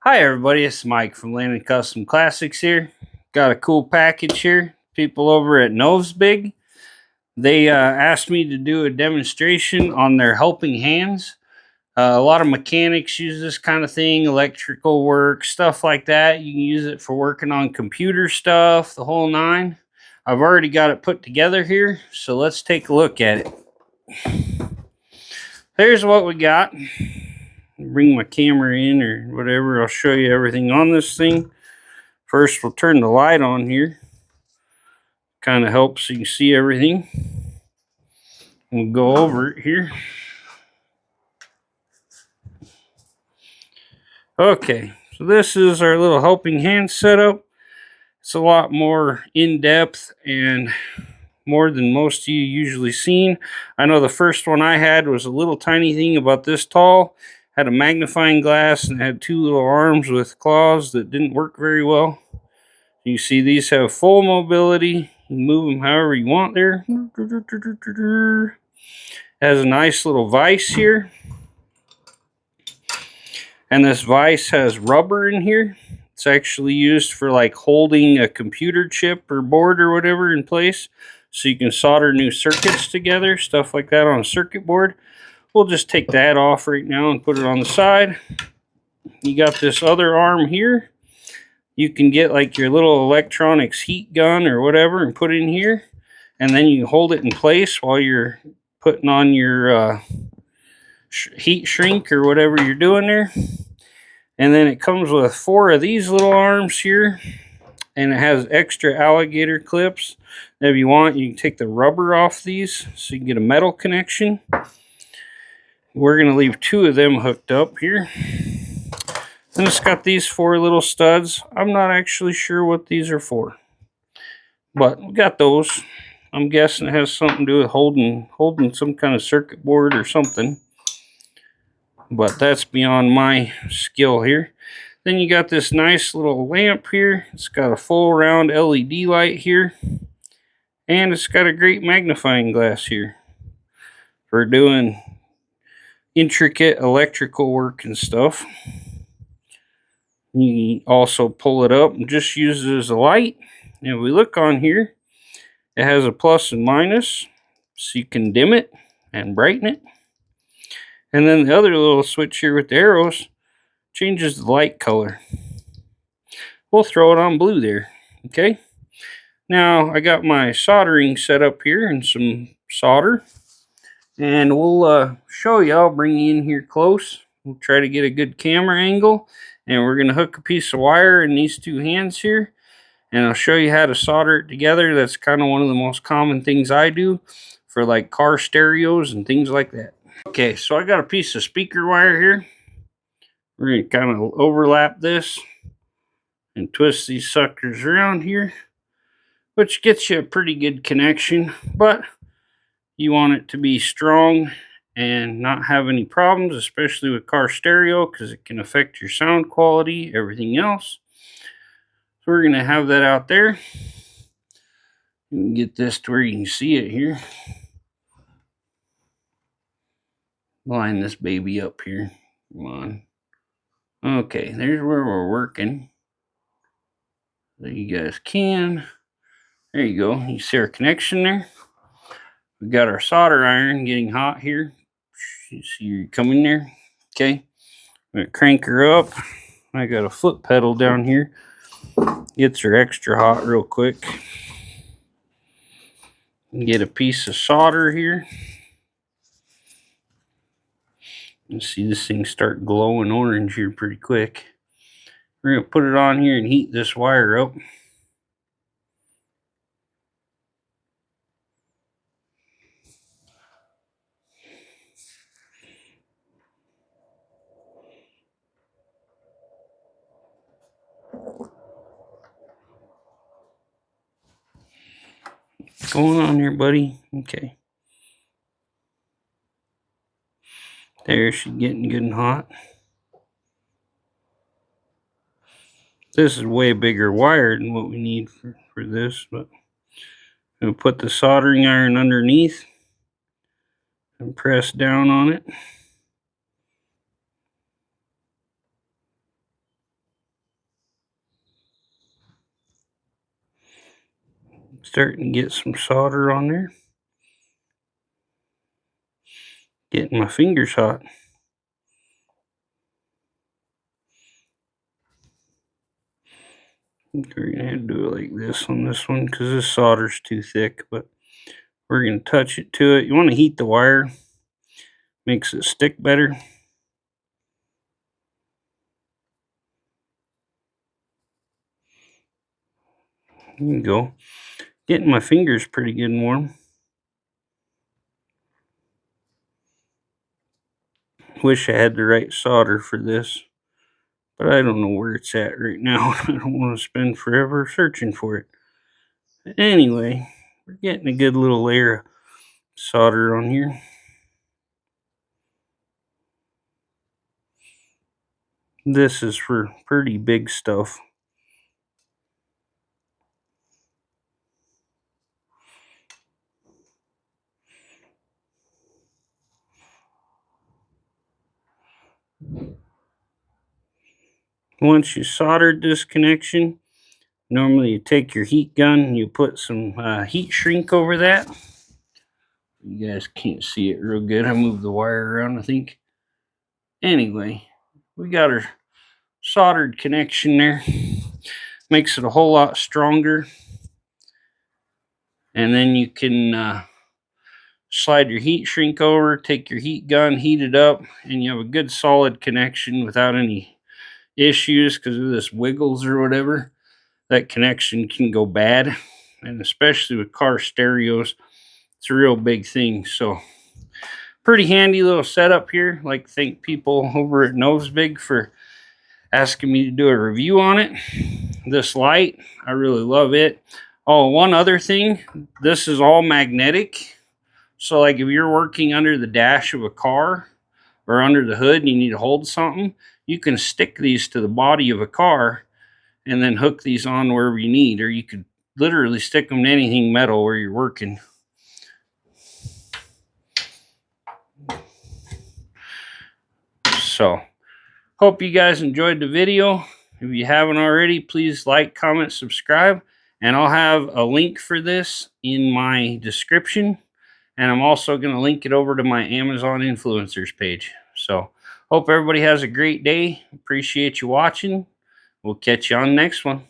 Hi everybody, it's Mike from Landon Custom Classics here. Got a cool package here. People over at Noevsbig, they asked me to do a demonstration on their helping hands. A lot of mechanics use this kind of thing, electrical work, stuff like that. You can use it for working on computer stuff, the whole nine. I've already got it put together here, so let's take a look at it. Here's what we got. Bring my camera in or whatever. I'll show you everything on this thing. First, we'll turn the light on here. Kind of helps so you can see everything. We'll go over it here. Okay, so this is our little helping hand setup. It's a lot more in-depth and more than most of you usually seen. I know the first one I had was a little tiny thing about this tall. Had a magnifying glass and had two little arms with claws that didn't work very well. You see these have full mobility. You move them however you want there. Has a nice little vise here. And this vise has rubber in here. It's actually used for like holding a computer chip or board or whatever in place. So you can solder new circuits together, stuff like that on a circuit board. We'll just take that off right now and put it on the side. You got this other arm here. You can get like your little electronics heat gun or whatever and put it in here. And then you hold it in place while you're putting on your heat shrink or whatever you're doing there. And then it comes with 4 of these little arms here. And it has extra alligator clips. If you want, you can take the rubber off these so you can get a metal connection. We're going to leave 2 of them hooked up here. Then it's got these 4 little studs. I'm not actually sure what these are for, but we got those. I'm guessing it has something to do with holding some kind of circuit board or something, but that's beyond my skill here. Then you got this nice little lamp here. It's got a full round LED light here, and it's got a great magnifying glass here for doing intricate electrical work and stuff. You can also pull it up and just use it as a light. And if we look on here, it has a plus and minus, so you can dim it and brighten it. And then the other little switch here with the arrows changes the light color. We'll throw it on blue there. Okay. Now I got my soldering set up here and some solder. And we'll show you. I'll bring you in here close. We'll try to get a good camera angle. And we're going to hook a piece of wire in these 2 hands here. And I'll show you how to solder it together. That's kind of one of the most common things I do for like car stereos and things like that. Okay, so I got a piece of speaker wire here. We're going to kind of overlap this and twist these suckers around here, which gets you a pretty good connection, but you want it to be strong and not have any problems, especially with car stereo, because it can affect your sound quality, everything else. So we're going to have that out there. You can get this to where you can see it here. Line this baby up here. Come on. Okay, there's where we're working. So you guys can. There you go. You see our connection there? We got our solder iron getting hot here. You see her coming there. Okay. I'm going to crank her up. I got a foot pedal down here. Gets her extra hot real quick. Get a piece of solder here. You see this thing start glowing orange here pretty quick. We're going to put it on here and heat this wire up. What's going on here, buddy? Okay. There, she's getting good and hot. This is way bigger wire than what we need for this, but I'm going to put the soldering iron underneath and press down on it. Starting to get some solder on there. Getting my fingers hot. We're going to have to do it like this on this one because this solder's too thick, but we're going to touch it to it. You want to heat the wire, makes it stick better. There you go. Getting my fingers pretty good and warm. Wish I had the right solder for this, but I don't know where it's at right now. I don't want to spend forever searching for it. But anyway, we're getting a good little layer of solder on here. This is for pretty big stuff. Once you soldered this connection, normally you take your heat gun and you put some heat shrink over that. You guys can't see it real good. I moved the wire around, I think. Anyway, we got our soldered connection there. Makes it a whole lot stronger. And then you can slide your heat shrink over, take your heat gun, heat it up, and you have a good solid connection without any issues because of this wiggles or whatever. That connection can go bad, and especially with car stereos, it's a real big thing. So pretty handy little setup here. I'd like to thank people over at Noevsbig for asking me to do a review on it. This light, I really love it. Oh, one other thing, this is all magnetic. So like if you're working under the dash of a car or under the hood and you need to hold something, you can stick these to the body of a car and then hook these on wherever you need, or you could literally stick them to anything metal where you're working. So, hope you guys enjoyed the video. If you haven't already, please like, comment, subscribe, and I'll have a link for this in my description, and I'm also going to link it over to my Amazon influencers page. So, hope everybody has a great day. Appreciate you watching. We'll catch you on the next one.